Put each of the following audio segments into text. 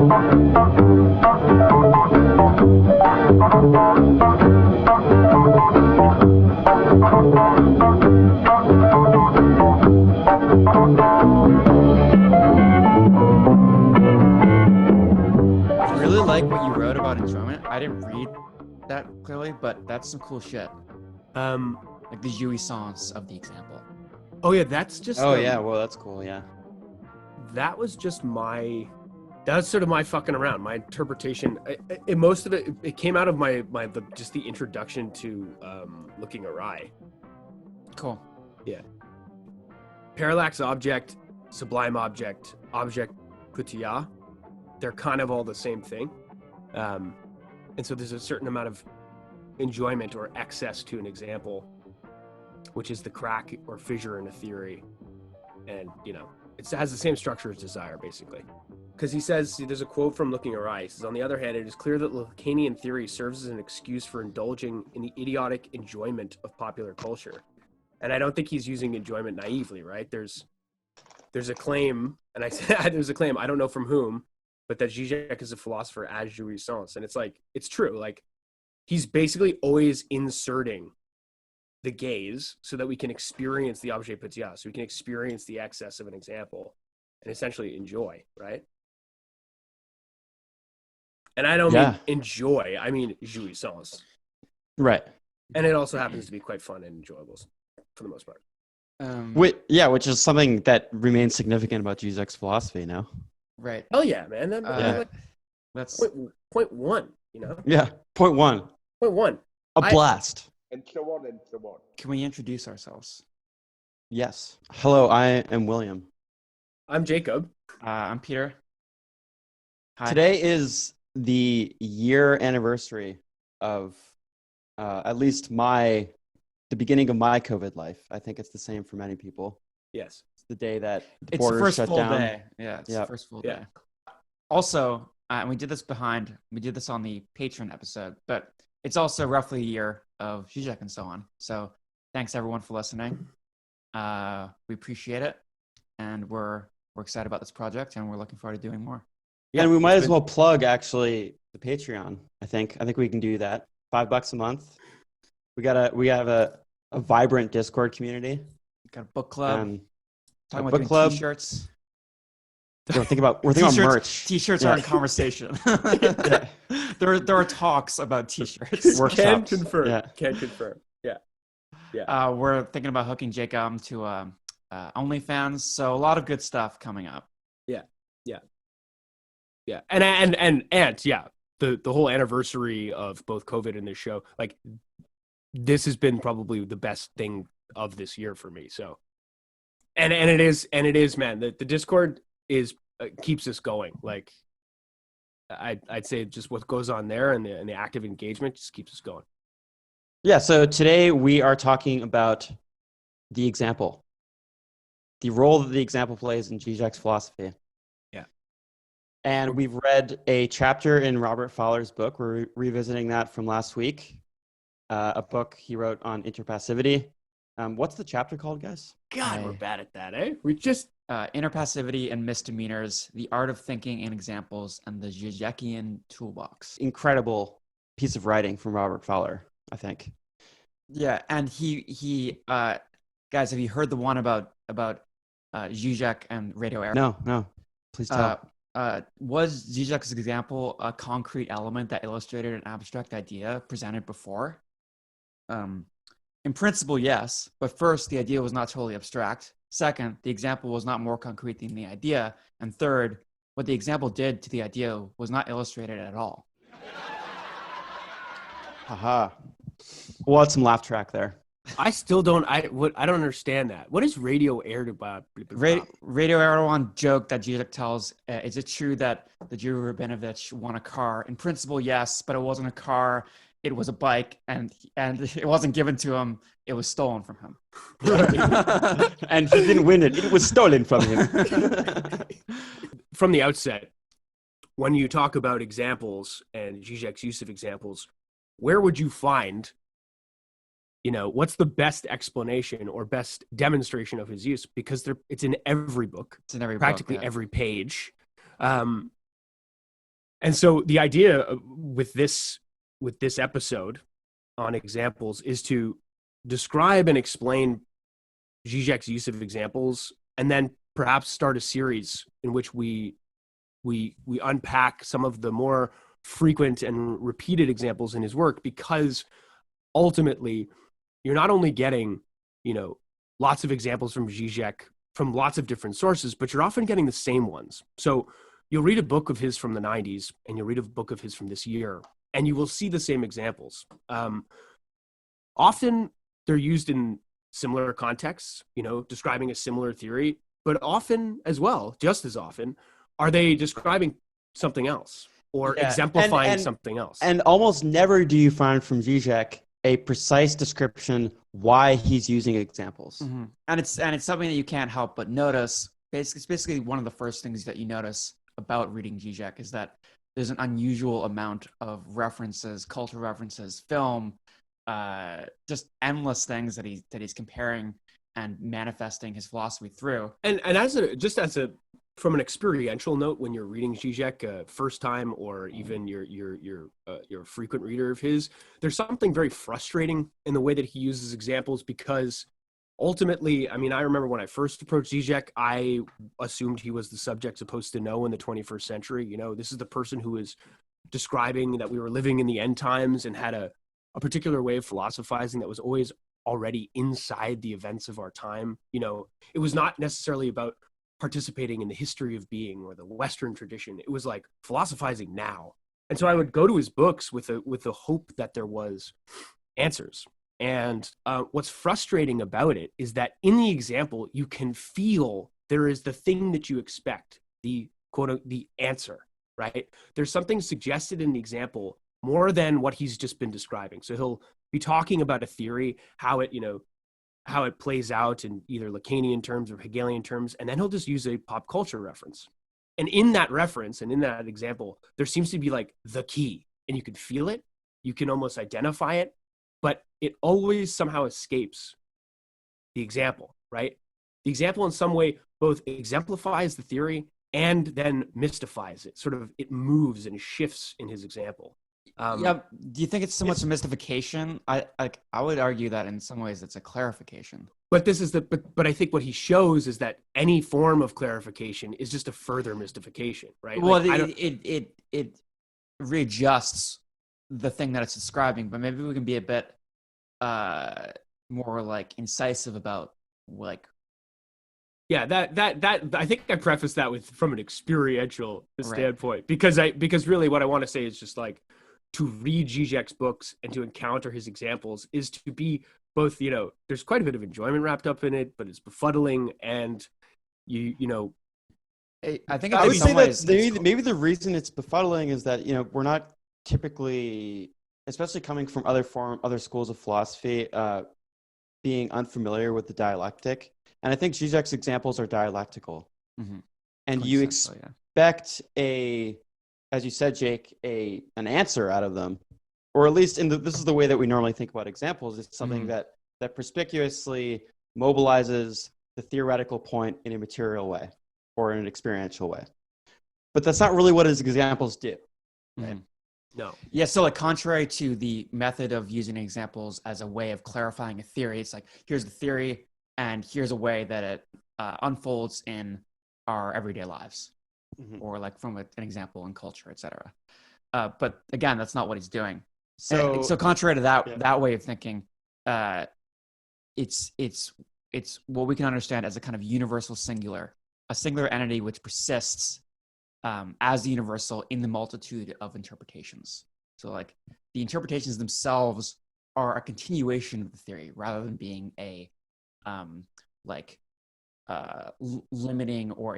Really like what you wrote about enjoyment. I didn't read that clearly, but that's some cool shit. Like the jouissance of the example. Oh yeah, that's just. Oh yeah, well that's cool. Yeah. That was just that's sort of my fucking around, my interpretation. Most of it came out of just the introduction to looking awry. Cool. Yeah. Parallax object, sublime object, object putia. They're kind of all the same thing. And so there's a certain amount of enjoyment or access to an example, which is the crack or fissure in a theory. And, it has the same structure as desire, basically. Because he says, there's a quote from Looking Awry. He says, on the other hand, it is clear that Lacanian theory serves as an excuse for indulging in the idiotic enjoyment of popular culture. And I don't think he's using enjoyment naively, right? There's a claim, and I said there's a claim, I don't know from whom, but that Žižek is a philosopher as jouissance. And it's true. Like, he's basically always inserting the gaze so that we can experience the objet putia, so we can experience the excess of an example and essentially enjoy, right? And I don't mean enjoy, I mean jouissance. Right. And it also happens to be quite fun and enjoyable for the most part. Which is something that remains significant about Žižek's philosophy now. Right. Oh yeah, man. That's point one, Yeah. Point one. Blast. And so on and so on. Can we introduce ourselves? Yes. Hello, I am William. I'm Jacob. I'm Peter. Hi. Today is the year anniversary of at least the beginning of my COVID life. I think it's the same for many people. Yes. It's the day that the It's the borders first shut full down. day. Yeah, it's the first full day. Also, and we did this on the Patreon episode, but it's also roughly a year of Žižek and so on. So thanks everyone for listening. We appreciate it, and we're excited about this project, and we're looking forward to doing more. Yeah, and we might as well plug actually the Patreon. I think we can do that. $5 a month. We have a vibrant Discord community. Got a book club. Talking a about book doing club. T-shirts. We're thinking about merch. T-shirts are in conversation. There are talks about T-shirts. Can confirm. Yeah. We're thinking about hooking Jacob to OnlyFans. So a lot of good stuff coming up. Yeah. And the whole anniversary of both COVID and this show, like, this has been probably the best thing of this year for me. So, and it is, man, the Discord keeps us going. Like, I'd say just what goes on there and the active engagement just keeps us going. Yeah. So today we are talking about the example, the role that the example plays in Žižek's philosophy. Yeah. And we've read a chapter in Robert Pfaller's book. We're revisiting that from last week. A book he wrote on interpassivity. What's the chapter called, guys? God, we're bad at that, eh? We just Interpassivity and Misdemeanors, the Art of Thinking in Examples, and the Žižekian Toolbox. Incredible piece of writing from Robert Pfaller, I think. Yeah, and he guys, have you heard the one about Žižek and radio error? No. Please tell. Was Žižek's example a concrete element that illustrated an abstract idea presented before? In principle, yes, but first, the idea was not totally abstract. Second, the example was not more concrete than the idea. And third, what the example did to the idea was not illustrated at all. Haha. We'll add some laugh track there. I still don't. I don't understand that. What is radio aired about? Radio Erdogan joke that Žižek tells. Is it true that the Jew Rabinovich won a car? In principle, yes, but it wasn't a car. It was a bike, and it wasn't given to him. It was stolen from him. And he didn't win it. It was stolen from him. From the outset, when you talk about examples and Žižek's use of examples, where would you find, what's the best explanation or best demonstration of his use? Because it's in every book. It's in every practically book, yeah. every page. And so the idea with this episode on examples is to describe and explain Žižek's use of examples, and then perhaps start a series in which we unpack some of the more frequent and repeated examples in his work, because ultimately you're not only getting, lots of examples from Žižek from lots of different sources, but you're often getting the same ones. So you'll read a book of his from the 90s and you'll read a book of his from this year, and you will see the same examples. Often they're used in similar contexts, describing a similar theory, but often as well, just as often, are they describing something else or exemplifying something else. And almost never do you find from Žižek a precise description why he's using examples. Mm-hmm. And it's something that you can't help but notice. It's basically one of the first things that you notice about reading Žižek is that there's an unusual amount of references, cultural references, film, just endless things that he's comparing and manifesting his philosophy through. And from an experiential note, when you're reading Žižek first time, or even you're a frequent reader of his, there's something very frustrating in the way that he uses examples, because ultimately, I remember when I first approached Žižek, I assumed he was the subject supposed to know in the 21st century. This is the person who is describing that we were living in the end times and had a particular way of philosophizing that was always already inside the events of our time. It was not necessarily about participating in the history of being or the Western tradition. It was like philosophizing now. And so I would go to his books with the hope that there was answers. And what's frustrating about it is that in the example, you can feel there is the thing that you expect, the quote, the answer, right? There's something suggested in the example more than what he's just been describing. So he'll be talking about a theory, how it plays out in either Lacanian terms or Hegelian terms, and then he'll just use a pop culture reference. And in that reference and in that example, there seems to be like the key, and you can feel it, you can almost identify it, but it always somehow escapes the example, right? The example in some way both exemplifies the theory and then mystifies it. Sort of, it moves and shifts in his example. Do you think it's so much a mystification? I would argue that in some ways it's a clarification. But I think what he shows is that any form of clarification is just a further mystification, right? Well, it readjusts the thing that it's describing, but maybe we can be a bit more like incisive about like. Yeah, that I think I prefaced that from an experiential standpoint, right. because really what I want to say is just like, to read Žižek's books and to encounter his examples is to be both, there's quite a bit of enjoyment wrapped up in it, but it's befuddling, and I think I would say that maybe the reason it's befuddling is that we're not typically, especially coming from other schools of philosophy, being unfamiliar with the dialectic, and I think Žižek's examples are dialectical, mm-hmm. And you expect as you said, Jake, an answer out of them, or at least this is the way that we normally think about examples. It's something mm-hmm. that perspicuously mobilizes the theoretical point in a material way or in an experiential way. But that's not really what his examples do. Right? Mm-hmm. No. Yeah. So like, contrary to the method of using examples as a way of clarifying a theory, it's like, here's the theory and here's a way that it unfolds in our everyday lives. Mm-hmm. Or like from an example in culture, etc. But again, that's not what he's doing. So contrary to that way of thinking, it's what we can understand as a kind of universal singular, a singular entity which persists as the universal in the multitude of interpretations. So like, the interpretations themselves are a continuation of the theory rather than being a limiting or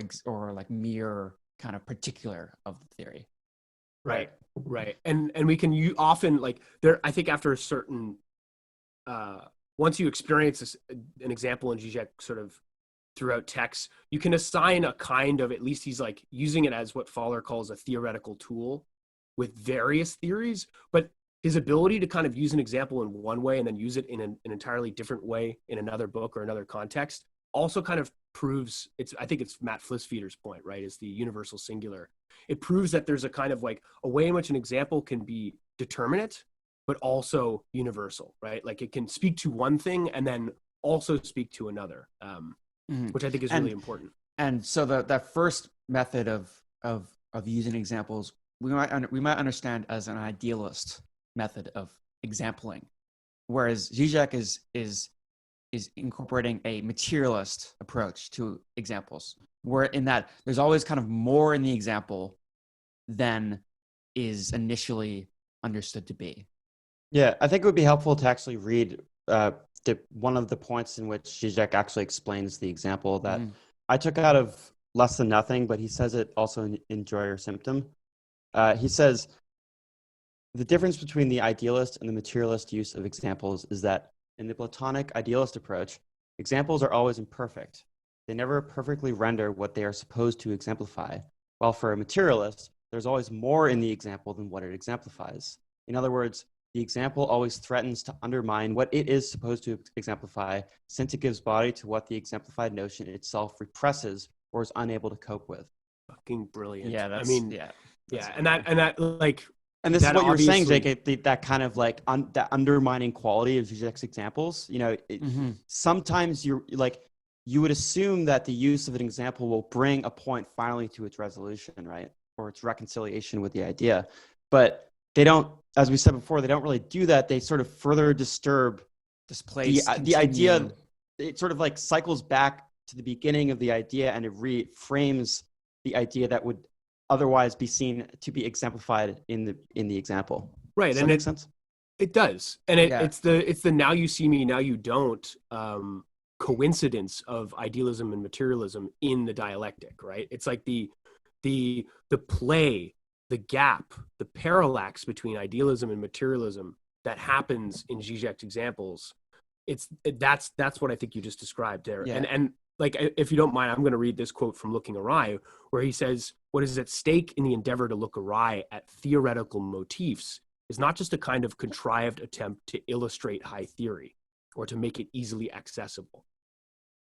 like mere kind of particular of the theory. Right. And we can often, like, there, I think after a certain once you experience an example in Žižek sort of throughout text, you can assign a kind of, at least he's like using it as what Fowler calls a theoretical tool with various theories, but his ability to kind of use an example in one way and then use it in an entirely different way in another book or another context also kind of proves I think it's Matt Flisfeder's point, right? Is the universal singular it proves that there's a kind of like a way in which an example can be determinate, but also universal, right? Like it can speak to one thing and then also speak to another, which I think is really important. And so that first method of using examples, we might understand as an idealist method of exampling, whereas Žižek is incorporating a materialist approach to examples, where in that there's always kind of more in the example than is initially understood to be. Yeah, I think it would be helpful to actually read one of the points in which Žižek actually explains the example that I took out of Less Than Nothing, but he says it also in Joy or Symptom. He says, the difference between the idealist and the materialist use of examples is that in the Platonic idealist approach, examples are always imperfect. They never perfectly render what they are supposed to exemplify, while for a materialist, there's always more in the example than what it exemplifies. In other words, the example always threatens to undermine what it is supposed to exemplify, since it gives body to what the exemplified notion itself represses or is unable to cope with. Fucking brilliant. Yeah, I mean, yeah, and that like, and this is what you were saying, obviously... Jake, that kind of like that undermining quality of Žižek's examples. You know, sometimes you would assume that the use of an example will bring a point finally to its resolution, right? Or its reconciliation with the idea. But they don't, as we said before, they don't really do that. They sort of further displace the idea. It sort of like cycles back to the beginning of the idea, and it reframes the idea that would otherwise be seen to be exemplified in the example. Right. Does that make sense? It does. And it's the now you see me, now you don't coincidence of idealism and materialism in the dialectic, right? It's like the play, the gap, the parallax between idealism and materialism that happens in Žižek's examples. That's what I think you just described there. Yeah. And like, if you don't mind, I'm going to read this quote from Looking Awry, where he says, "What is at stake in the endeavor to look awry at theoretical motifs is not just a kind of contrived attempt to illustrate high theory or to make it easily accessible.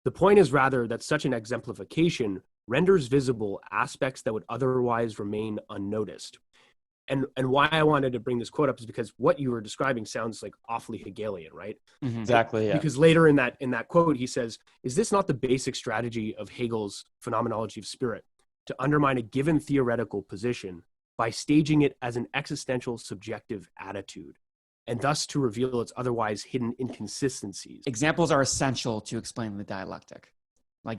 The point is rather that such an exemplification renders visible aspects that would otherwise remain unnoticed." And why I wanted to bring this quote up is because what you were describing sounds like awfully Hegelian, right? Exactly. Yeah. Because later in that quote, he says, "Is this not the basic strategy of Hegel's phenomenology of spirit, to undermine a given theoretical position by staging it as an existential subjective attitude, and thus to reveal its otherwise hidden inconsistencies?" Examples are essential to explain the dialectic.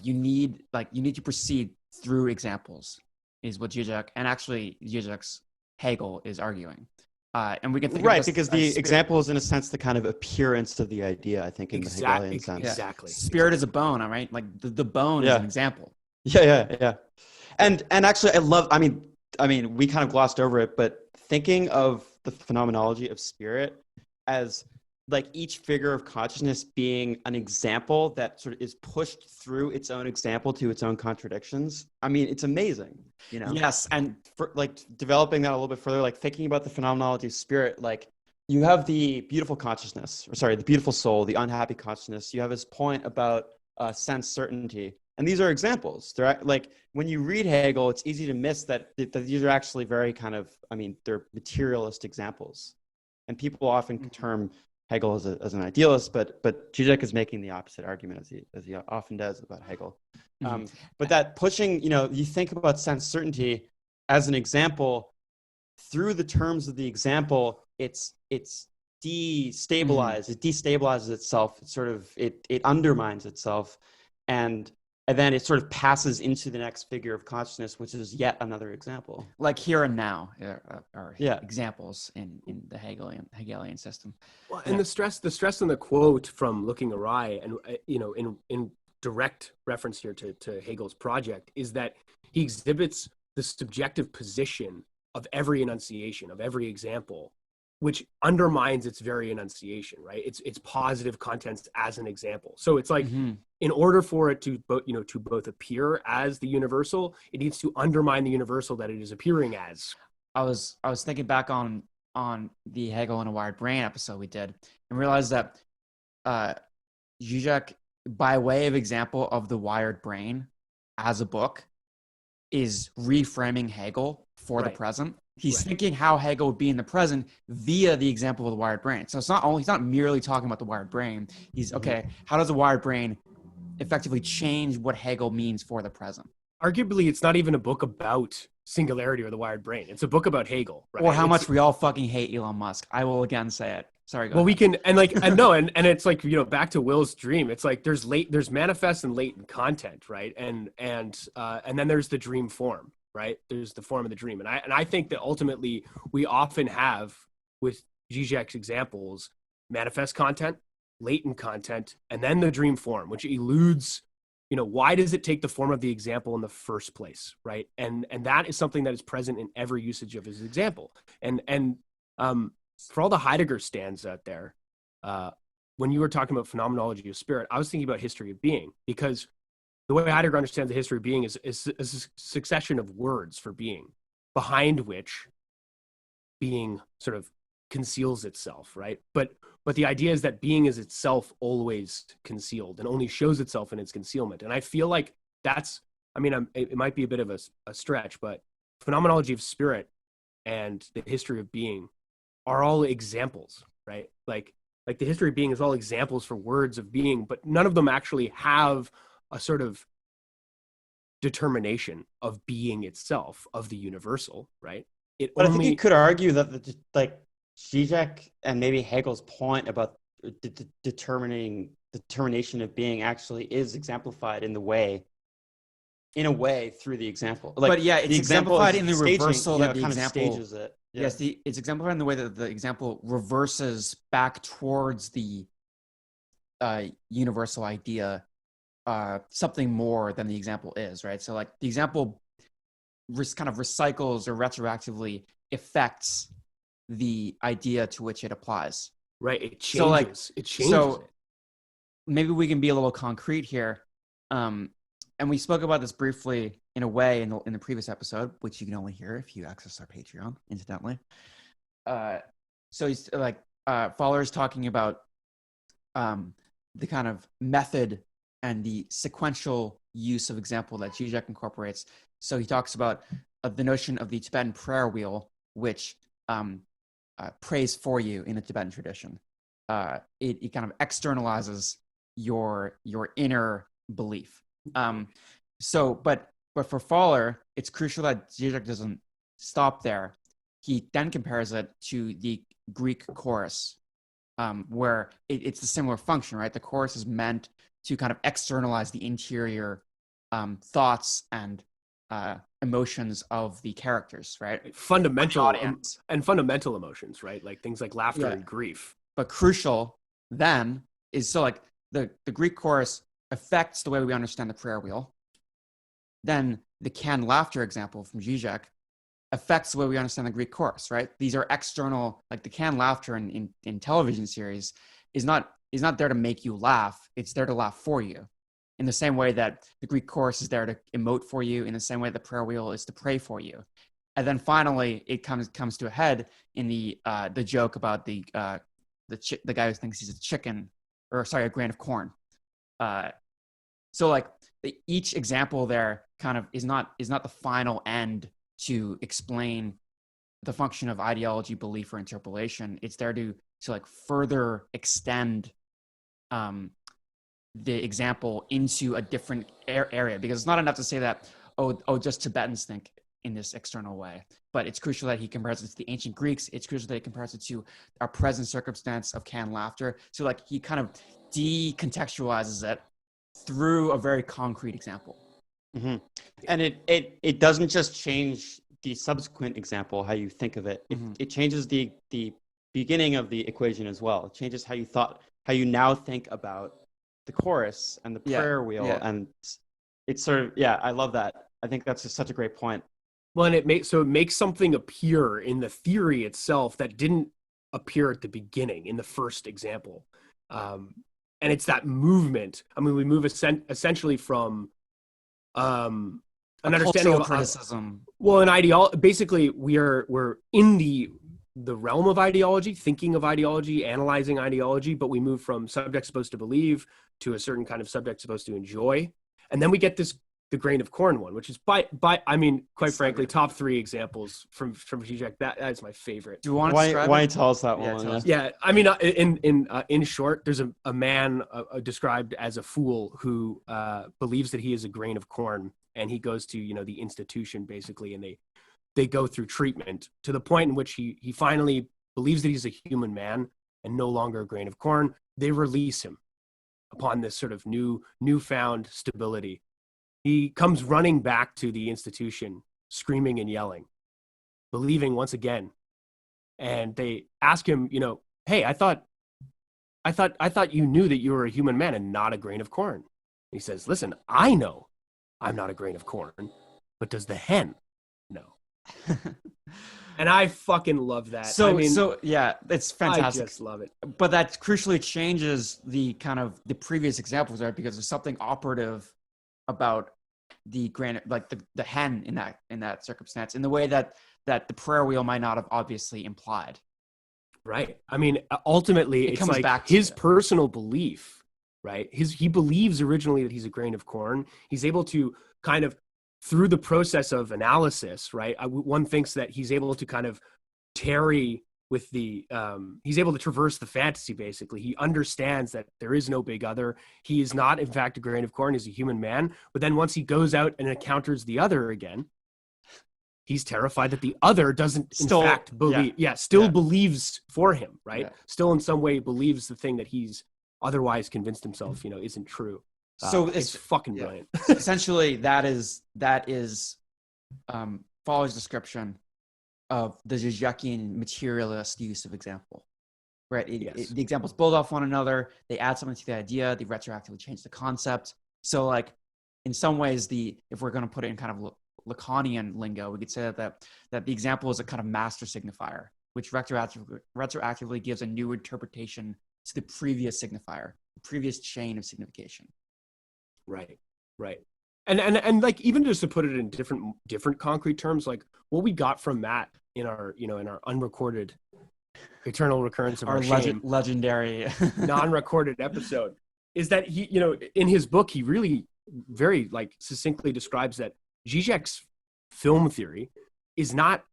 You need to proceed through examples, is what Žižek, and actually Žižek's Hegel is arguing. And we can think of because the example is in a sense the kind of appearance of the idea, I think, in the Hegelian sense. Exactly. Spirit is a bone, all right? Like the bone is an example. Yeah. And actually I mean, we kind of glossed over it, but thinking of the phenomenology of spirit as like each figure of consciousness being an example that sort of is pushed through its own example to its own contradictions. I mean, it's amazing, you know? Yes. And for like developing that a little bit further, like thinking about the phenomenology of spirit, like you have the beautiful consciousness, the beautiful soul, the unhappy consciousness. You have this point about sense certainty. And these are examples. They're like, when you read Hegel, it's easy to miss that these are actually very kind of, they're materialist examples. And people often term Hegel as an idealist, but Žižek is making the opposite argument as he often does about Hegel. But that pushing, you think about sense certainty as an example. Through the terms of the example, it's destabilized. It destabilizes itself. It undermines itself, and then it sort of passes into the next figure of consciousness, which is yet another example. Like here and now are examples in the Hegelian system. Well, and the stress in the quote from Looking Awry, and in direct reference here to Hegel's project, is that he exhibits the subjective position of every enunciation, of every example, which undermines its very enunciation, right? Its positive contents as an example. So it's like, in order for it to both appear as the universal, it needs to undermine the universal that it is appearing as. I was thinking back on the Hegel and a Wired Brain episode we did, and realized that Žižek, by way of example of the Wired Brain as a book, is reframing Hegel for the Right. present. He's Right. thinking how Hegel would be in the present via the example of the wired brain. So he's not merely talking about the wired brain. He's okay, how does the wired brain effectively change what Hegel means for the present? Arguably, it's not even a book about singularity or the wired brain. It's a book about Hegel, right? Or how It's- much we all fucking hate Elon Musk. I will again say it. Sorry, go well, we ahead. can, and like, and no, and it's like, you know, back to Will's dream. It's like there's manifest and latent content, right? And then there's the dream form, right? There's the form of the dream, and I think that ultimately we often have with Žižek's examples manifest content, latent content, and then the dream form, which eludes. You know, why does it take the form of the example in the first place, right? And that is something that is present in every usage of his example. And for all the Heidegger stands out there, when you were talking about phenomenology of spirit, I was thinking about history of being, because the way Heidegger understands the history of being is a succession of words for being, behind which being sort of conceals itself, right? But the idea is that being is itself always concealed and only shows itself in its concealment. And I feel like that's, I mean, it might be a bit of a stretch, but phenomenology of spirit and the history of being are all examples, right? Like the history of being is all examples for words of being, but none of them actually have a sort of determination of being itself, of the universal, right? But I think you could argue that like Žižek and maybe Hegel's point about determination of being actually is exemplified in a way through the example. Like, but yeah, it's exemplified in the reversal that the example stages it. Yeah. Yes, it's exemplified in the way that the example reverses back towards the universal idea, something more than the example is, right? So like the example kind of recycles or retroactively affects the idea to which it applies. Right, it changes. So like, it changes. So maybe we can be a little concrete here. And we spoke about this briefly in a way in the previous episode, which you can only hear if you access our Patreon, incidentally. So he's like, Fowler is talking about the kind of method and the sequential use of example that Žižek incorporates. So he talks about the notion of the Tibetan prayer wheel, which prays for you in the Tibetan tradition. It kind of externalizes your inner belief. But for Fowler, it's crucial that Žižek doesn't stop there. He then compares it to the Greek chorus, where it's a similar function, right? The chorus is meant to kind of externalize the interior thoughts and emotions of the characters, right? Fundamental emotions, right? Like things like laughter and grief. But crucial then is, so like the Greek chorus affects the way we understand the prayer wheel. Then the canned laughter example from Žižek affects the way we understand the Greek chorus, right? These are external, like the canned laughter in television series is not there to make you laugh. It's there to laugh for you. In the same way that the Greek chorus is there to emote for you, in the same way the prayer wheel is to pray for you. And then finally, it comes to a head in the joke about the guy who thinks he's a grain of corn. So like each example there kind of is not the final end to explain the function of ideology, belief, or interpolation. It's there to like further extend the example into a different area, because it's not enough to say that just Tibetans think in this external way, but it's crucial that he compares it to the ancient Greeks. It's crucial that he compares it to our present circumstance of canned laughter. So like he kind of decontextualizes it through a very concrete example. Mm-hmm. And it doesn't just change the subsequent example, how you think of it. It changes the beginning of the equation as well. It changes how you now think about the chorus and the prayer wheel. Yeah. And it's sort of, I love that. I think that's just such a great point. Well, and it makes something appear in the theory itself that didn't appear at the beginning in the first example. And it's that movement. I mean, we move essentially from an understanding of criticism. Basically, we're in the realm of ideology, thinking of ideology, analyzing ideology, but we move from subject supposed to believe to a certain kind of subject supposed to enjoy, and then we get this the grain of corn one, which is by I mean, quite So frankly, good. top 3 examples from Žižek. That is my favorite. Do you want to Why describe why it? tell us that Yeah, one? tell us. Yeah, I mean, in short, there's a man described as a fool who believes that he is a grain of corn, and he goes to, you know, the institution basically, and they go through treatment to the point in which he finally believes that he's a human man and no longer a grain of corn. They release him upon this sort of newfound stability. He comes running back to the institution, screaming and yelling, believing once again. And they ask him, you know, hey, I thought you knew that you were a human man and not a grain of corn. He says, listen, I know I'm not a grain of corn, but does the hen know? And I fucking love that. So, I mean, so yeah, it's fantastic. I just love it. But that crucially changes the kind of the previous examples, right? Because there's something operative about the grain, like the hen in that circumstance, in the way that the prayer wheel might not have obviously implied. Right. I mean, ultimately, it's comes like back to his it. personal belief, right? He believes originally that he's a grain of corn. He's able to kind of, through the process of analysis, right? One thinks that he's able to kind of tarry with he's able to traverse the fantasy, basically. He understands that there is no big other. He is not, in fact, a grain of corn. He's a human man. But then once he goes out and encounters the other again, he's terrified that the other doesn't, in fact, believe. Yeah, believes for him, right? Yeah. Still, in some way, believes the thing that he's otherwise convinced himself, you know, isn't true. So it's fucking brilliant. Essentially, that is Faller's description of the Žižekian materialist use of example, right? The examples build off one another. They add something to the idea. They retroactively change the concept. So, like, in some ways, if we're going to put it in kind of Lacanian lingo, we could say that the example is a kind of master signifier, which retroactively gives a new interpretation to the previous signifier, the previous chain of signification. Right. And like, even just to put it in different concrete terms, like what we got from Matt in our unrecorded eternal recurrence of our shame, legendary non-recorded episode, is that he, you know, in his book, he really very like succinctly describes that Žižek's film theory is not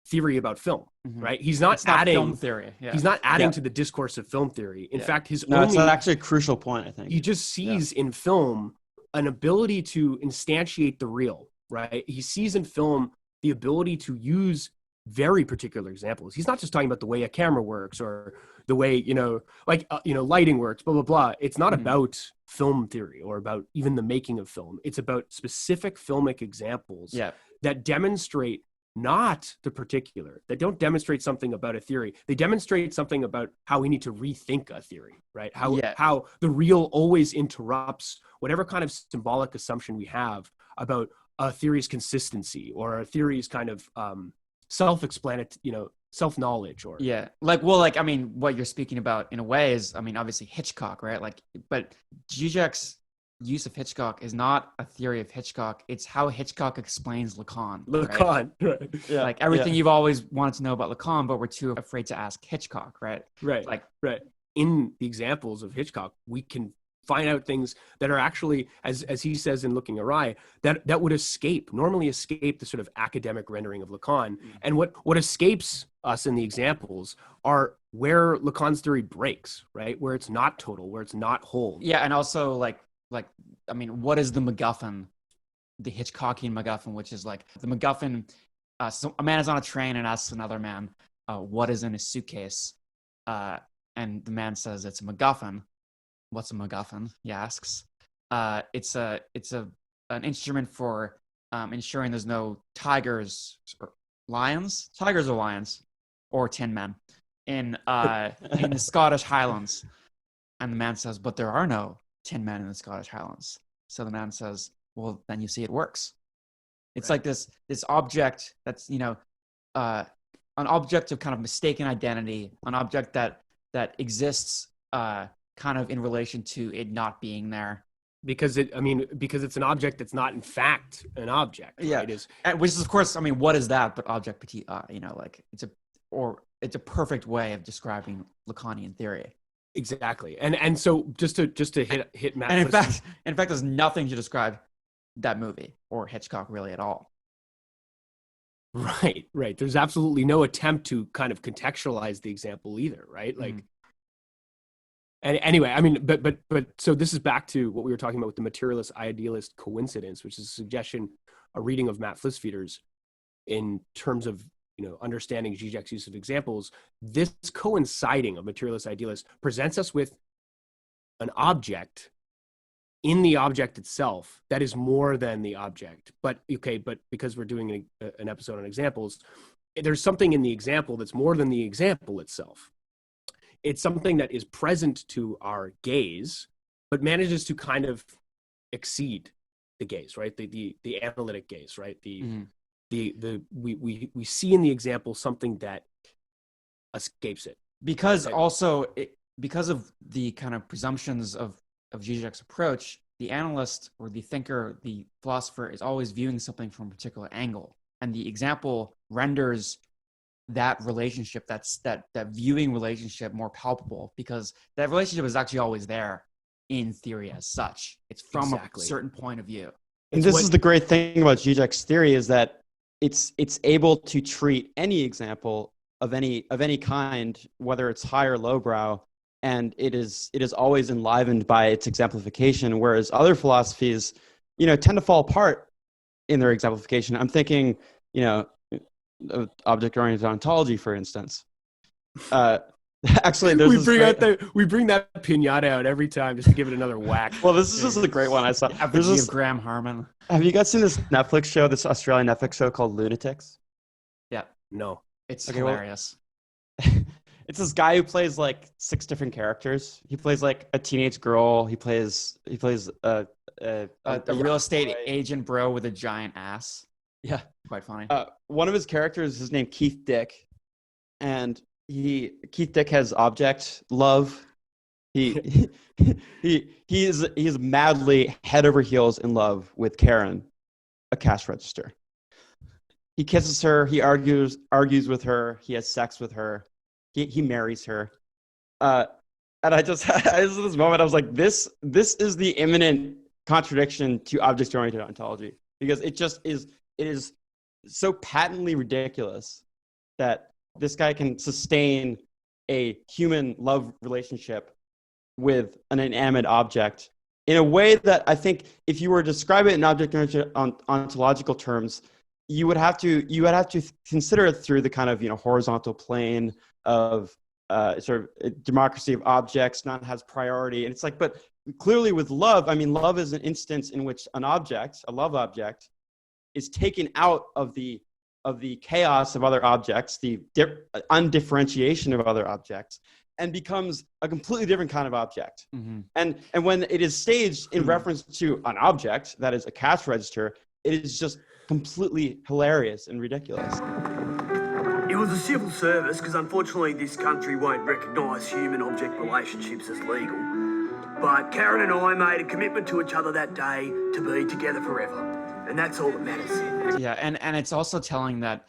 theory about film, right? He's not adding film theory. Yeah. He's not adding to the discourse of film theory. In fact, it's actually a crucial point, I think. He just sees in film an ability to instantiate the real, right? He sees in film the ability to use very particular examples. He's not just talking about the way a camera works or the way, you know, like, lighting works, blah, blah, blah. It's not about film theory or about even the making of film. It's about specific filmic examples that demonstrate not the particular, that don't demonstrate something about a theory. They demonstrate something about how we need to rethink a theory, right? How the real always interrupts whatever kind of symbolic assumption we have about a theory's consistency or a theory's kind of self-explanatory, you know, self-knowledge or I mean, what you're speaking about in a way is, I mean, obviously Hitchcock, right? Like, but Žižek's use of Hitchcock is not a theory of Hitchcock. It's how Hitchcock explains Lacan. Right? Yeah, like everything you've always wanted to know about Lacan, but we're too afraid to ask Hitchcock, right? Right. In the examples of Hitchcock, we can find out things that are actually, as he says in Looking Awry, that would normally escape the sort of academic rendering of Lacan. And what escapes us in the examples are where Lacan's theory breaks, right? Where it's not total, where it's not whole. Yeah, and also like, I mean, what is the MacGuffin, the Hitchcockian MacGuffin, which is like the MacGuffin, so a man is on a train and asks another man, what is in his suitcase? And the man says, it's a MacGuffin. What's a MacGuffin? He asks. It's an instrument for ensuring there's no tigers or lions or tin men in the Scottish Highlands. And the man says, but there are no tin men in the Scottish Highlands. So the man says, well, then you see it works. It's like this object that's, you know, an object of kind of mistaken identity, an object that exists kind of in relation to it not being there. Because it's an object that's not in fact an object. Yeah. Right? Which is, of course, I mean, what is that but object petit a, you know, like it's a perfect way of describing Lacanian theory. Exactly. And so just to hit Matt. And in fact, there's nothing to describe that movie or Hitchcock really at all. Right. There's absolutely no attempt to kind of contextualize the example either, right? Like, and anyway, I mean, but so this is back to what we were talking about with the materialist idealist coincidence, which is a suggestion, a reading of Matt Flisfeder's in terms of, understanding Žižek's use of examples. This coinciding of materialist idealist presents us with an object in the object itself that is more than the object. But because we're doing an episode on examples, there's something in the example that's more than the example itself. It's something that is present to our gaze, but manages to kind of exceed the gaze, right? The analytic gaze, right? We see in the example something that escapes it. Because because of the kind of presumptions of Žižek's approach, the analyst or the thinker, the philosopher, is always viewing something from a particular angle, and the example renders that relationship, that viewing relationship, more palpable, because that relationship is actually always there in theory as such. It's from a certain point of view. And this is the great thing about Žižek's theory, is that it's able to treat any example of any kind, whether it's high or lowbrow, and it is always enlivened by its exemplification, whereas other philosophies, tend to fall apart in their exemplification. I'm thinking, object-oriented ontology, for instance. Actually, we bring that pinata out every time just to give it another whack. Well, this is just a great one I saw. Effigy of Graham Harman. Have you guys seen this Netflix show, this Australian Netflix show called Lunatics? Yeah. No. It's hilarious. It's this guy who plays like 6 different characters. He plays like a teenage girl. He plays a real estate agent bro with a giant ass. Yeah, quite funny. One of his characters is named Keith Dick, and Keith Dick has object love. He is madly head over heels in love with Karen, a cash register. He kisses her. He argues with her. He has sex with her. He marries her. And I just at this moment I was like, this is the imminent contradiction to object-oriented ontology, because it is so patently ridiculous that this guy can sustain a human love relationship with an inanimate object in a way that I think, if you were to describe it in object-oriented ontological terms, you would have to consider it through the kind of horizontal plane of sort of democracy of objects. None has priority, and it's like, but clearly with love, I mean, love is an instance in which an object, a love object, is taken out of the chaos of other objects, the undifferentiation of other objects, and becomes a completely different kind of object. Mm-hmm. And when it is staged in reference to an object that is a cash register, it is just completely hilarious and ridiculous. It was a civil service, because unfortunately this country won't recognise human-object relationships as legal. But Karen and I made a commitment to each other that day to be together forever. And that's all that matters. Yeah, and it's also telling that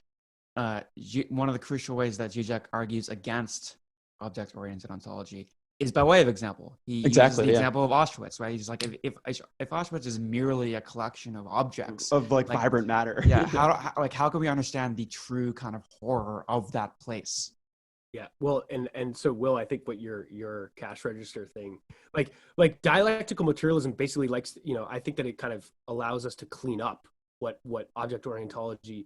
one of the crucial ways that Žižek argues against object-oriented ontology is by way of example. He uses the example of Auschwitz, right? He's like, if Auschwitz is merely a collection of objects of like vibrant matter, yeah, how can we understand the true kind of horror of that place? Yeah, well, and so Will, I think what your cash register thing, like dialectical materialism basically likes, I think that it kind of allows us to clean up what object orientology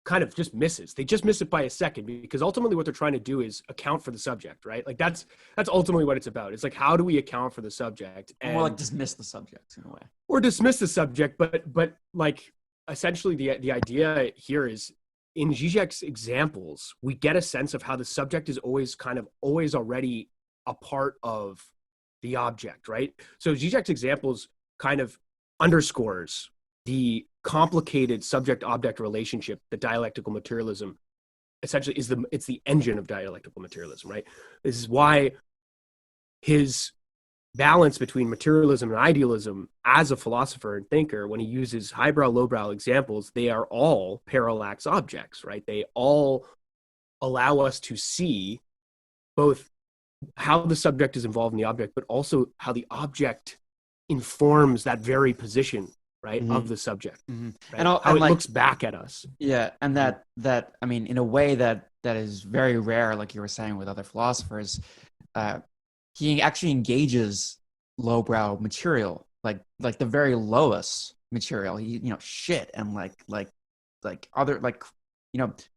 kind of just misses. They just miss it by a second, because ultimately what they're trying to do is account for the subject, right? Like that's ultimately what it's about. It's like, how do we account for the subject? And more like dismiss the subject in a way. Or dismiss the subject, but like essentially the idea here is, in Žižek's examples, we get a sense of how the subject is always already a part of the object, right? So Žižek's examples kind of underscores the complicated subject-object relationship that dialectical materialism essentially it's the engine of dialectical materialism, right? This is why his balance between materialism and idealism as a philosopher and thinker, when he uses highbrow, lowbrow examples, they are all parallax objects, right? They all allow us to see both how the subject is involved in the object, but also how the object informs that very position right, Mhm. of the subject, Mhm. right? And How it looks back at us. Yeah, and that I mean, in a way that is very rare, like you were saying with other philosophers, he actually engages lowbrow material, like the very lowest material. He, shit and like other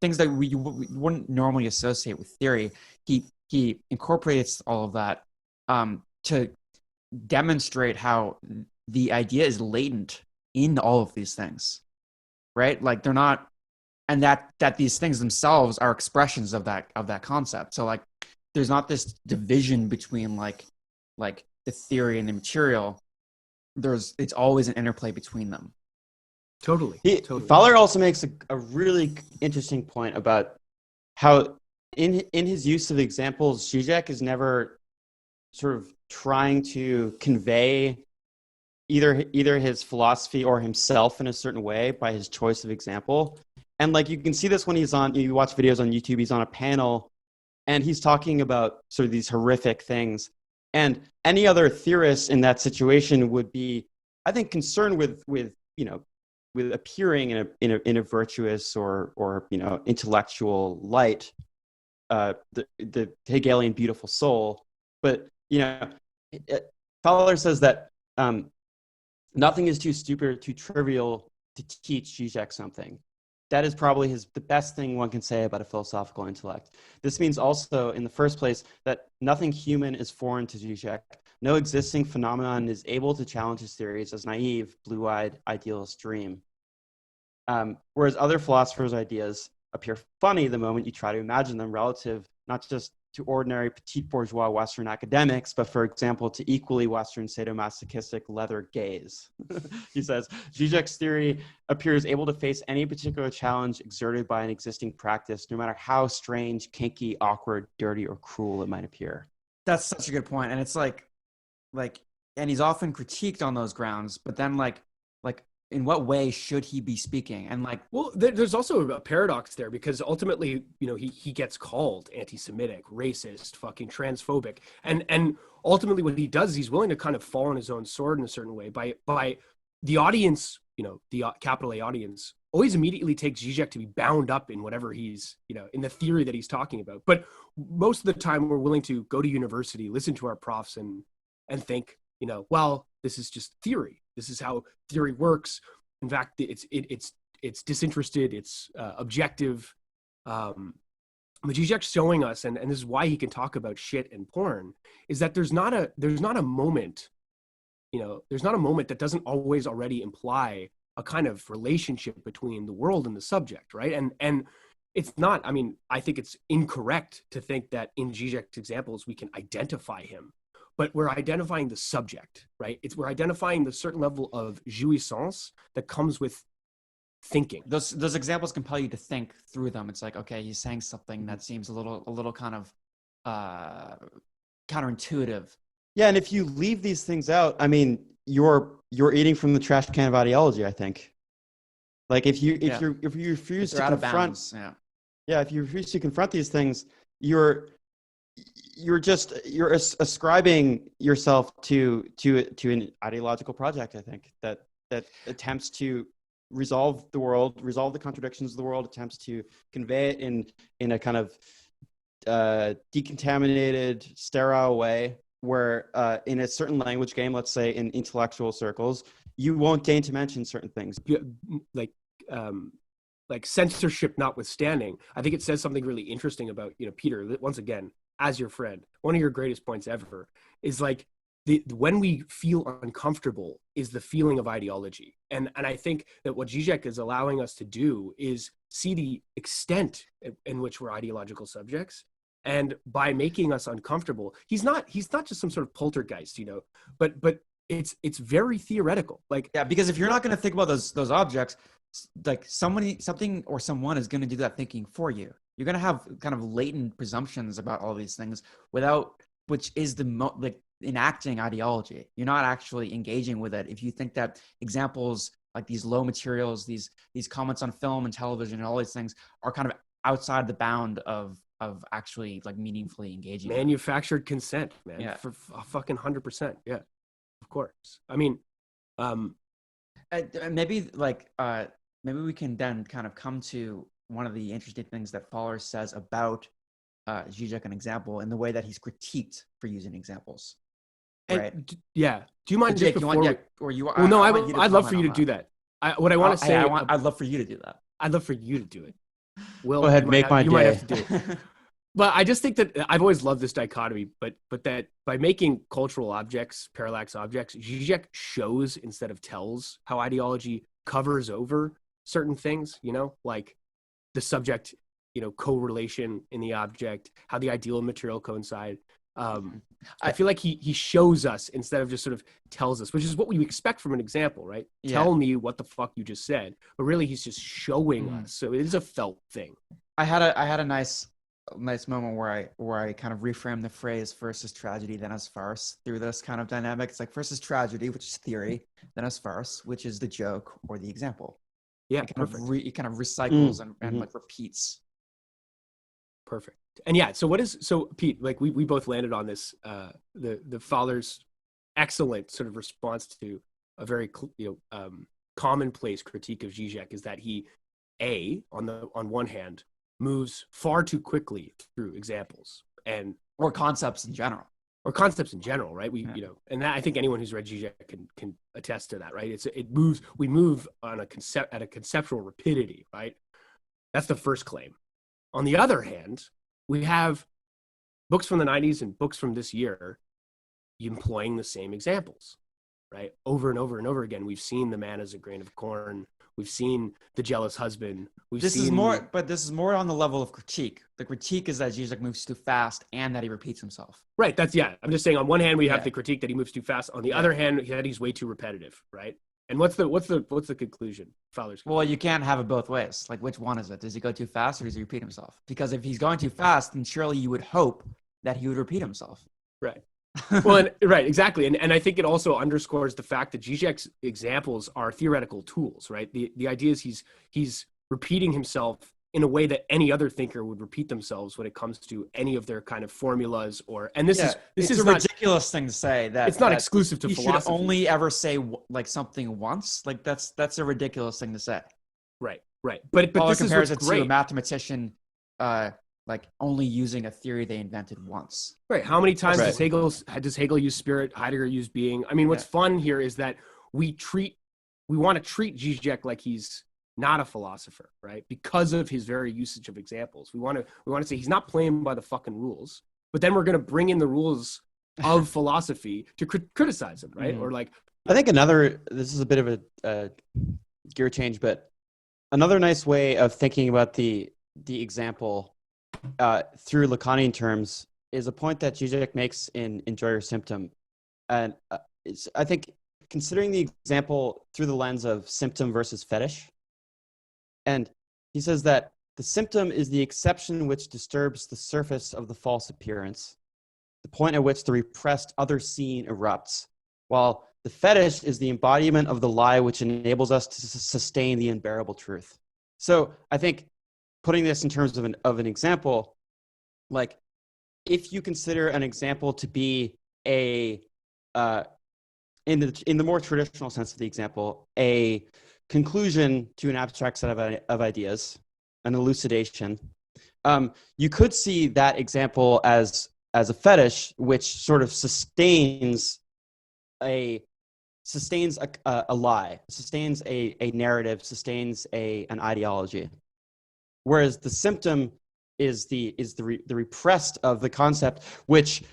things that we wouldn't normally associate with theory. He incorporates all of that to demonstrate how the idea is latent in all of these things, right? Like they're not, and that these things themselves are expressions of that concept. So like there's not this division between like the theory and the material. It's always an interplay between them. Totally. Totally. Fowler also makes a really interesting point about how in his use of examples, Žižek is never sort of trying to convey either his philosophy or himself in a certain way by his choice of example. And like you can see this when you watch videos on YouTube, he's on a panel and he's talking about sort of these horrific things. And any other theorist in that situation would be, I think, concerned with appearing in a virtuous or intellectual light, the Hegelian beautiful soul. But Fowler says that nothing is too stupid or too trivial to teach Žižek something. That is probably the best thing one can say about a philosophical intellect. This means also, in the first place, that nothing human is foreign to Žižek. No existing phenomenon is able to challenge his theories as naive, blue-eyed, idealist dream. Whereas other philosophers' ideas appear funny the moment you try to imagine them relative, not just to ordinary petite bourgeois Western academics, but for example, to equally Western sadomasochistic leather gays. He says, Žižek's theory appears able to face any particular challenge exerted by an existing practice, no matter how strange, kinky, awkward, dirty, or cruel it might appear. That's such a good point. And it's like, and he's often critiqued on those grounds, but then like, in what way should he be speaking? And like, well, there's also a paradox there, because ultimately, he gets called anti-Semitic, racist, fucking transphobic, and ultimately what he does is he's willing to kind of fall on his own sword in a certain way by the audience, the capital A audience always immediately takes Žižek to be bound up in whatever he's, in the theory that he's talking about. But most of the time we're willing to go to university, listen to our profs and think, well, this is just theory. This is how theory works. In fact, it's disinterested. It's objective. But Žižek's showing us, and this is why he can talk about shit and porn, is that there's not a moment, there's not a moment that doesn't always already imply a kind of relationship between the world and the subject, right? And it's not. I mean, I think it's incorrect to think that in Žižek's examples we can identify him. But we're identifying the subject, right? We're identifying the certain level of jouissance that comes with thinking. Those examples compel you to think through them. It's like, okay, he's saying something that seems a little kind of counterintuitive. Yeah, and if you leave these things out, I mean, you're eating from the trash can of ideology, I think. Like if you refuse to confront, if you refuse to confront these things, you're ascribing yourself to an ideological project, I think, that attempts to resolve the world, resolve the contradictions of the world, attempts to convey it in a kind of decontaminated, sterile way, where in a certain language game, let's say in intellectual circles, you won't deign to mention certain things. Like censorship notwithstanding, I think it says something really interesting about, Peter, once again, as your friend, one of your greatest points ever is like when we feel uncomfortable is the feeling of ideology. And I think that what Žižek is allowing us to do is see the extent in which we're ideological subjects. And by making us uncomfortable, he's not just some sort of poltergeist, but it's very theoretical. Like, yeah, because if you're not going to think about those objects, like something or someone is going to do that thinking for you. You're going to have kind of latent presumptions about all these things which is enacting ideology. You're not actually engaging with it. If you think that examples like these low materials, these comments on film and television and all these things are kind of outside the bound of actually like meaningfully engaging. Manufactured consent, man. Yeah. For fucking 100%. Yeah, of course. I mean, Maybe maybe we can then kind of come to one of the interesting things that Fowler says about Žižek, an example, in the way that he's critiqued for using examples. Right. Yeah. Do you mind Jake, just before? Well, no, want you to I'd love for comment you to on do that. What I want to say. I'd love for you to do that. I'd love for you to do it. Will, Go ahead, make my you might day. have to do it. But I just think that I've always loved this dichotomy, but that by making cultural objects parallax objects, Žižek shows instead of tells how ideology covers over certain things, like the subject, correlation in the object, how the ideal and material coincide. I feel like he shows us instead of just sort of tells us, which is what we expect from an example, right? Yeah. Tell me what the fuck you just said, but really he's just showing us. So it is a felt thing. I had a nice moment where I kind of reframed the phrase "first is tragedy, then is farce" through this kind of dynamic. It's like first is tragedy, which is theory, then is farce, which is the joke or the example. Yeah, it kind of recycles and like repeats. Perfect. And yeah, so Pete, like we both landed on this, the Fowler's excellent sort of response to a very commonplace critique of Žižek is that he on one hand moves far too quickly through examples or concepts in general, right? And that, I think anyone who's read Žižek can attest to that, right? We move on at a conceptual rapidity, right? That's the first claim. On the other hand, we have books from the 90s and books from this year employing the same examples, right? Over and over and over again. We've seen the man as a grain of corn. We've seen the jealous husband. This is more on the level of critique. The critique is that Žižek moves too fast and that he repeats himself. Right. I'm just saying on one hand, we have the critique that he moves too fast. On the other hand, that he's way too repetitive, right? And what's the conclusion? Fowler's conclusion? Well, you can't have it both ways. Like, which one is it? Does he go too fast or does he repeat himself? Because if he's going too fast, then surely you would hope that he would repeat himself. Right. Well, right, exactly. And I think it also underscores the fact that Žižek's examples are theoretical tools, right? The idea is he's repeating himself in a way that any other thinker would repeat themselves when it comes to any of their kind of formulas this is a ridiculous thing to say that it's not exclusive to philosophy. You should only ever say like something once. Like that's a ridiculous thing to say. Right. But this compares it great. to a mathematician like only using a theory they invented once. Right. How many times does Hegel use spirit, Heidegger use being? I mean, what's fun here is that we want to treat Žižek like he's not a philosopher, right? Because of his very usage of examples. We want to say he's not playing by the fucking rules, but then we're going to bring in the rules of philosophy to criticize him, right? Mm-hmm. Or like, I think this is a bit of a gear change, but another nice way of thinking about the example through Lacanian terms is a point that Žižek makes in Enjoy Your Symptom. And I think considering the example through the lens of symptom versus fetish, and he says that the symptom is the exception which disturbs the surface of the false appearance, the point at which the repressed other scene erupts, while the fetish is the embodiment of the lie which enables us to sustain the unbearable truth. So I think putting this in terms of an example, like if you consider an example to be in the more traditional sense of the example, a conclusion to an abstract set of ideas, an elucidation, you could see that example as a fetish, which sort of sustains a lie, sustains a narrative, sustains an ideology, whereas the symptom is the repressed of the concept, which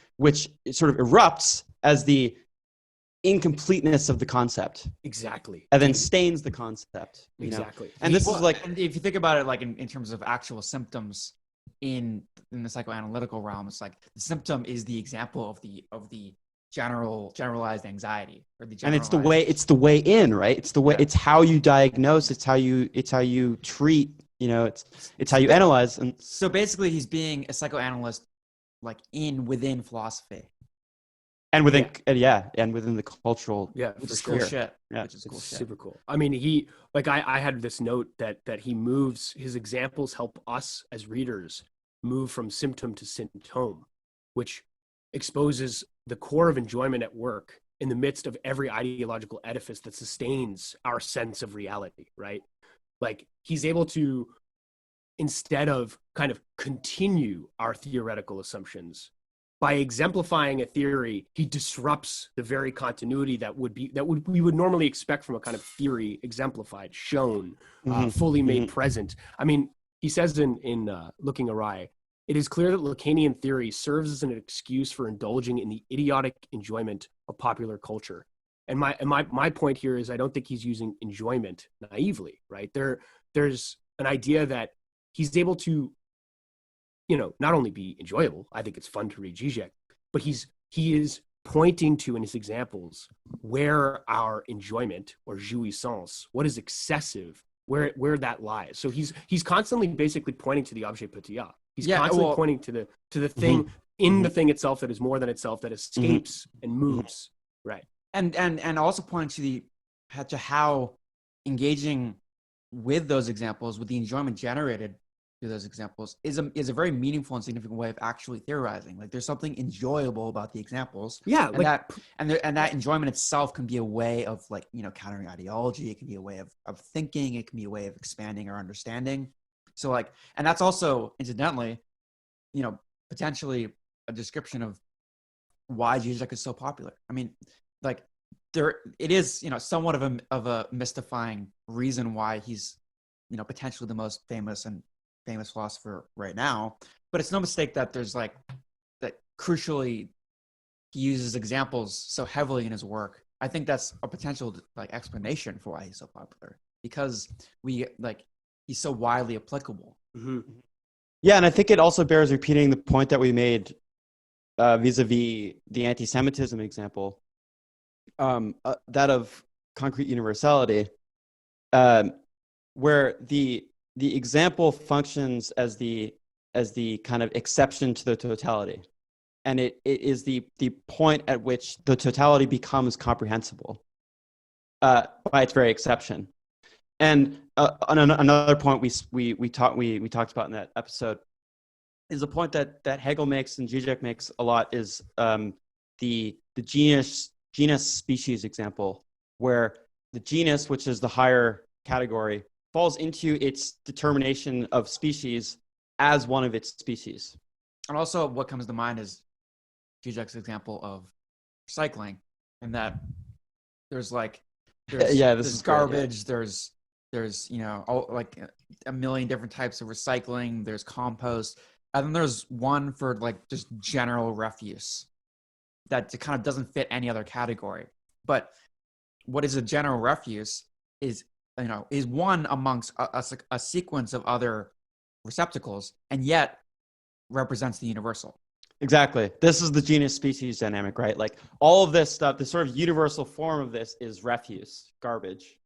sort of erupts as the incompleteness of the concept. Exactly. And then stains the concept. Exactly. And this is like, and if you think about it, like in terms of actual symptoms in the psychoanalytical realm, it's like the symptom is the example of the generalized anxiety or the and it's the way in, right? It's the way, it's how you diagnose, it's how you treat, it's how you analyze. And so basically he's being a psychoanalyst like within philosophy. And within, and within the cultural, which is cool shit. Yeah, which is cool, super cool. I mean, I had this note that he moves, his examples help us as readers move from symptom to symptome, which exposes the core of enjoyment at work in the midst of every ideological edifice that sustains our sense of reality, right? Like he's able to, instead of kind of continue our theoretical assumptions, by exemplifying a theory, he disrupts the very continuity that we would normally expect from a kind of theory exemplified, shown, fully made present. I mean, he says in Looking Awry, it is clear that Lacanian theory serves as an excuse for indulging in the idiotic enjoyment of popular culture. And my point here is I don't think he's using enjoyment naively, right? There's an idea that he's able to, not only be enjoyable. I think it's fun to read Žižek, but he is pointing to in his examples where our enjoyment or jouissance, what is excessive, where that lies. So he's constantly basically pointing to the objet petit. He's constantly pointing to the thing in the thing itself that is more than itself, that escapes and moves, right? And also pointing to how engaging with those examples, with the enjoyment generated through those examples, is a very meaningful and significant way of actually theorizing. Like there's something enjoyable about the examples. Yeah, and that enjoyment itself can be a way of countering ideology. It can be a way of thinking. It can be a way of expanding our understanding. So and that's also incidentally, potentially a description of why Žižek is so popular. I mean, it is, somewhat of a mystifying reason why he's, potentially the most famous philosopher right now. But it's no mistake that there's that crucially he uses examples so heavily in his work. I think that's a potential explanation for why he's so popular, because he's so widely applicable. Yeah, and I think it also bears repeating the point that we made vis-a-vis the anti-Semitism example, that of concrete universality, where the example functions as the kind of exception to the totality, and it is the point at which the totality becomes comprehensible by its very exception. And another point we talked about in that episode is a point that Hegel makes and Žižek makes a lot, is the genus species example, where the genus, which is the higher category, falls into its determination of species as one of its species. And also what comes to mind is Žižek's example of recycling, and that there's garbage, great, there's a million different types of recycling, there's compost, and then there's one for just general refuse that kind of doesn't fit any other category. But what is a general refuse is one amongst a sequence of other receptacles, and yet represents the universal. Exactly. This is the genus species dynamic, right? All of this stuff, the sort of universal form of this is refuse, garbage,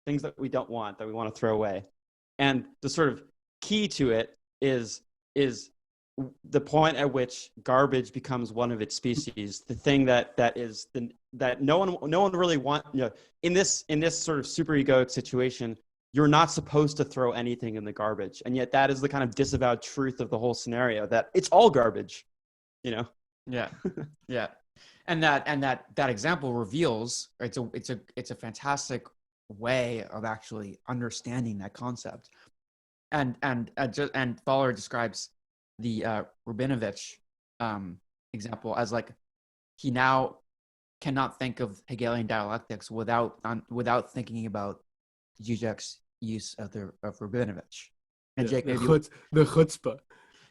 things that we don't want, that we want to throw away. And the sort of key to it is the point at which garbage becomes one of its species, the thing that no one really in this sort of super egoic situation, you're not supposed to throw anything in the garbage. And yet that is the kind of disavowed truth of the whole scenario, that it's all garbage, Yeah. Yeah. And that example reveals, it's a fantastic way of actually understanding that concept. And Fowler describes the Rabinovich example as he now cannot think of Hegelian dialectics without thinking about Žižek's use of Rabinovich. And Jake, the chutzpah.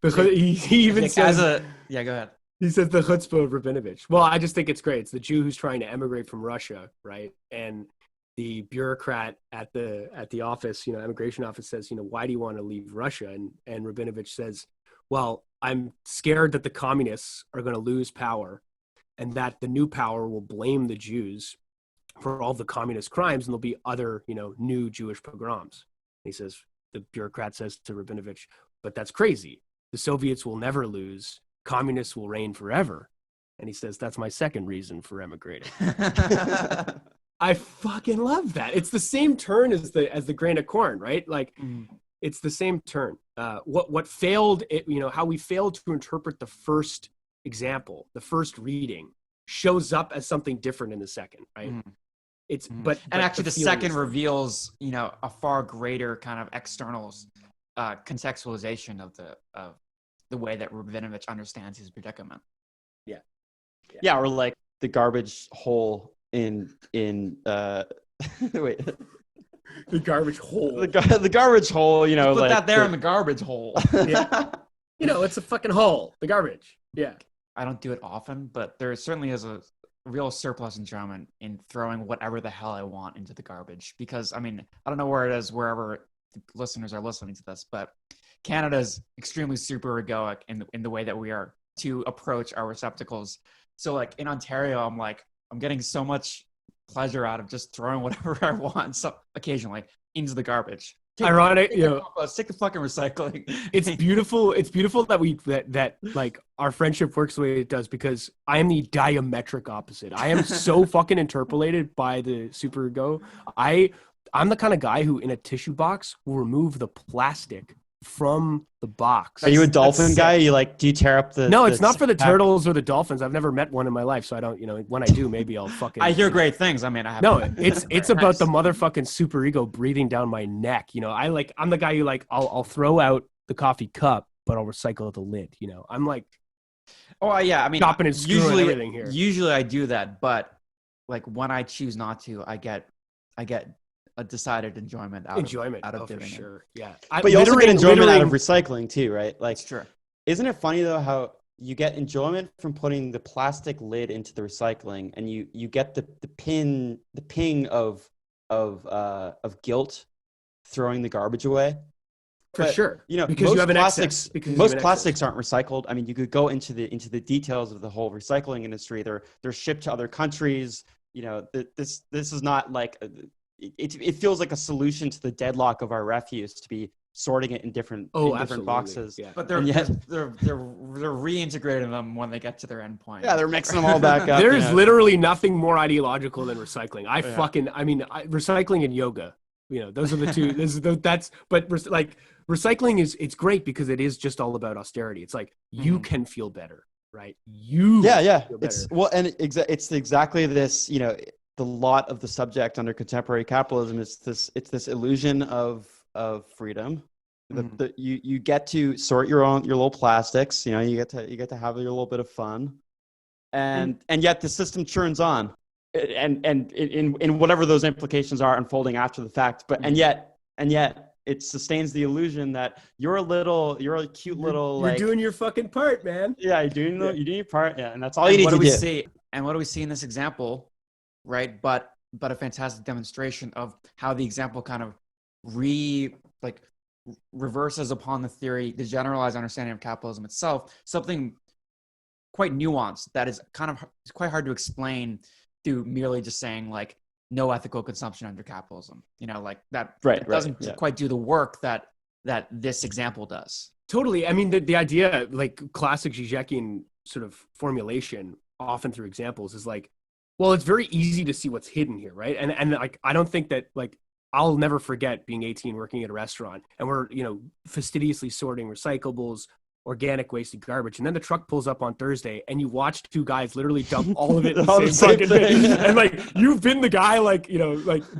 He even says, go ahead. He says the chutzpah of Rabinovich. Well, I just think it's great. It's the Jew who's trying to emigrate from Russia, right? And the bureaucrat at the office, immigration office says, why do you want to leave Russia? And Rabinovich says, well, I'm scared that the communists are going to lose power, and that the new power will blame the Jews for all the communist crimes, and there'll be other, new Jewish pogroms. And he says, the bureaucrat says to Rabinovich, but that's crazy. The Soviets will never lose. Communists will reign forever. And he says, that's my second reason for emigrating. I fucking love that. It's the same turn as the grain of corn, right? It's the same turn. What failed, how we failed to interpret the first example, the first reading, shows up as something different in the second, right? Mhm. It's Mhm. but And actually, the feeling second is- reveals, a far greater kind of external contextualization of the way that Rabinovich understands his predicament. Yeah, or like the garbage hole in wait, the garbage hole. the garbage hole. Put like that there in the garbage hole. Yeah. It's a fucking hole. The garbage. Yeah. I don't do it often, but there certainly is a real surplus enjoyment in throwing whatever the hell I want into the garbage. Because, I don't know where it is, wherever the listeners are listening to this, but Canada is extremely super egoic in the way that we are to approach our receptacles. So, like, in Ontario, I'm getting so much pleasure out of just throwing whatever I want, so occasionally, into the garbage. Ironic, Stick the fucking recycling. It's beautiful. It's beautiful that like our friendship works the way it does, because I am the diametric opposite. I am so fucking interpolated by the super ego. I'm the kind of guy who in a tissue box will remove the plastic from the box. Are you a dolphin guy? You do you tear up the? No, it's not for the pack? turtles or the dolphins. I've never met one in my life, so I don't. When I do, maybe I'll fucking. I hear great things. I have No, it's about the motherfucking superego breathing down my neck. I'm the guy who I'll throw out the coffee cup, but I'll recycle the lid. I'm like, oh yeah, chopping and screwing everything here. Usually I do that, but like when I choose not to, I get a decided enjoyment out of doing for it. sure. Yeah, But you also get enjoyment out of recycling too, right? Like, it's true. Isn't it funny though how you get enjoyment from putting the plastic lid into the recycling, and you get the ping of guilt throwing the garbage away? For sure. Because most you have an plastics, excess. Most plastics aren't recycled. You could go into the details of the whole recycling industry. They're shipped to other countries. This is not like it feels like a solution to the deadlock of our refuse to be sorting it in different boxes. Yeah. But they're reintegrating them when they get to their end point. Yeah, they're mixing them all back up. There's literally nothing more ideological than recycling. Recycling and yoga. Those are the two. Recycling is great because it is just all about austerity. It's like you can feel better, right? Feel better. It's exactly this. The lot of the subject under contemporary capitalism is this illusion of freedom. You get to sort your little plastics. You get to have your little bit of fun, and yet the system churns on, and in whatever those implications are unfolding after the fact. But and yet it sustains the illusion that you're a cute little. You're doing your fucking part, man. Yeah, you're doing your part. Yeah, and that's all you need to do. And what do we see in this example? Right, but a fantastic demonstration of how the example kind of reverses upon the generalized understanding of capitalism itself, something quite nuanced that is it's quite hard to explain through merely just saying no ethical consumption under capitalism. That doesn't quite do the work that this example does. Totally. The idea, classic Žižekian sort of formulation, often through examples, is well, it's very easy to see what's hidden here, right? And I don't think that I'll never forget being 18, working at a restaurant, and we're fastidiously sorting recyclables, organic waste, and garbage, and then the truck pulls up on Thursday, and you watch two guys literally dump all of it in the same fucking thing, and you've been the guy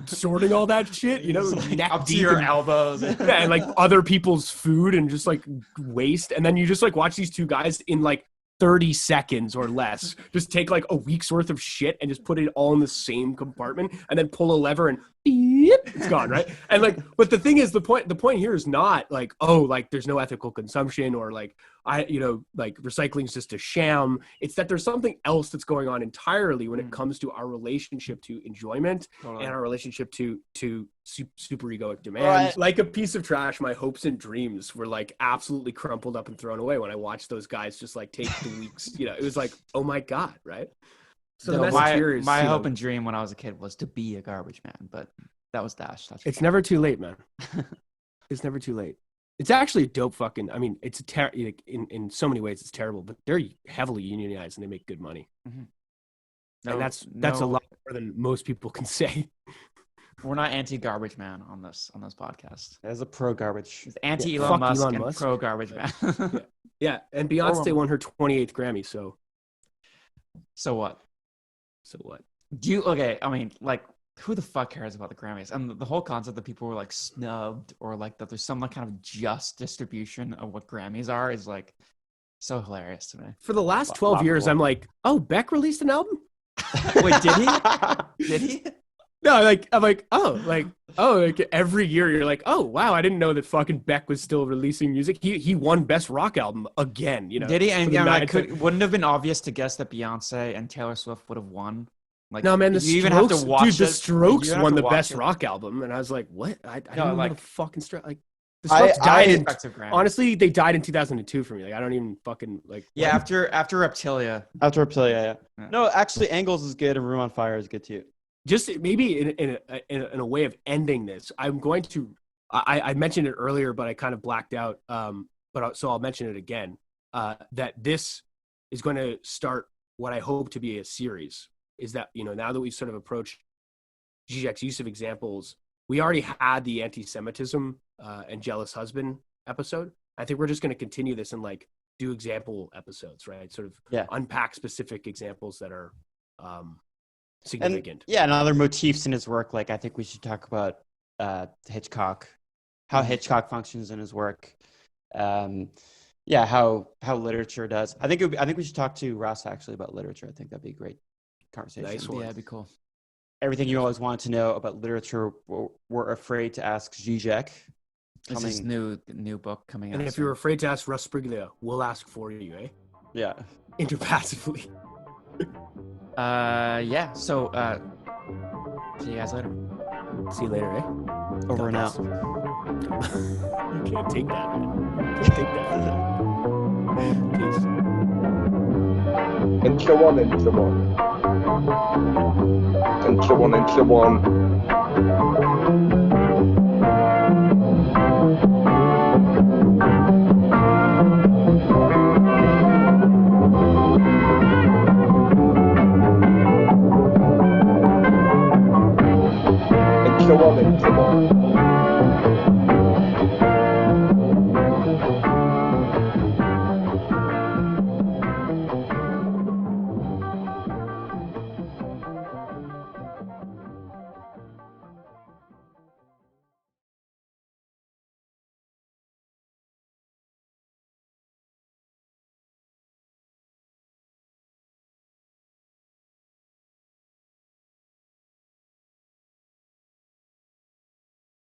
sorting all that shit, neck up to deep your elbows, and other people's food and just waste, and then you just watch these two guys in 30 seconds or less just take a week's worth of shit and just put it all in the same compartment and then pull a lever and beep, it's gone, right? And but the thing is, the point here is not there's no ethical consumption or recycling is just a sham. It's that there's something else that's going on entirely when it comes to our relationship to enjoyment and our relationship to super egoic demands. Right. Like a piece of trash, my hopes and dreams were absolutely crumpled up and thrown away when I watched those guys just take the weeks. It was oh my God, right? So the message here is my hope and dream when I was a kid was to be a garbage man, but that was dashed. It's never too late, man. It's never too late. It's actually a dope fucking. It's in so many ways it's terrible, but they're heavily unionized and they make good money. Mm-hmm. And that's a lot more than most people can say. We're not anti-garbage man on this podcast. As a pro-garbage. It's anti-Elon Musk and pro-garbage man. Yeah, and Beyonce won her 28th Grammy, so what? So what? Okay, I mean, like, who the fuck cares about the Grammys? And the whole concept that people were like snubbed or like that there's some like kind of just distribution of what Grammys are is like so hilarious to me. For the last 12 years, I'm like, oh, Beck released an album? Wait, did he? Did he? No, I'm like, like every year you're like, oh wow, I didn't know that fucking Beck was still releasing music. He won Best Rock Album again, you know. Did he? And yeah, wouldn't have been obvious to guess that Beyonce and Taylor Swift would have won. Like, no, man, the you Strokes, even have to watch dude, the Strokes won the Best it. Rock Album, and I was like, what? I No, don't know like, the fucking Strokes. Like, the Strokes died. Honestly, they died in 2002 for me. Like, I don't even fucking like. Yeah, after Reptilia. After Reptilia, yeah. No, actually, Angles is good, and Room on Fire is good too. Just maybe in a way of ending this, I'm going to. I mentioned it earlier, but I kind of blacked out. So I'll mention it again. That this is going to start what I hope to be a series. Is that, you know, now that we've sort of approached Žižek's use of examples, we already had the anti-Semitism and jealous husband episode. I think we're just going to continue this and like do example episodes, right? Sort of unpack specific examples that are significant. And other motifs in his work. Like, I think we should talk about Hitchcock, how Hitchcock functions in his work. How literature does. I think we should talk to Ross actually about literature. I think that'd be a great conversation. Nice one. Yeah, that'd be cool. Everything you always wanted to know about literature, we're afraid to ask Žižek. It's his new book coming out. And if you're afraid to ask Russ Briglia, we'll ask for you, eh? Yeah. Interpassively. Yeah. So, see you guys later. See you later, eh? Over and out. You can't take that, man. Can't take that. Peace. And so on and so on. And so on and so on. And so on and so on.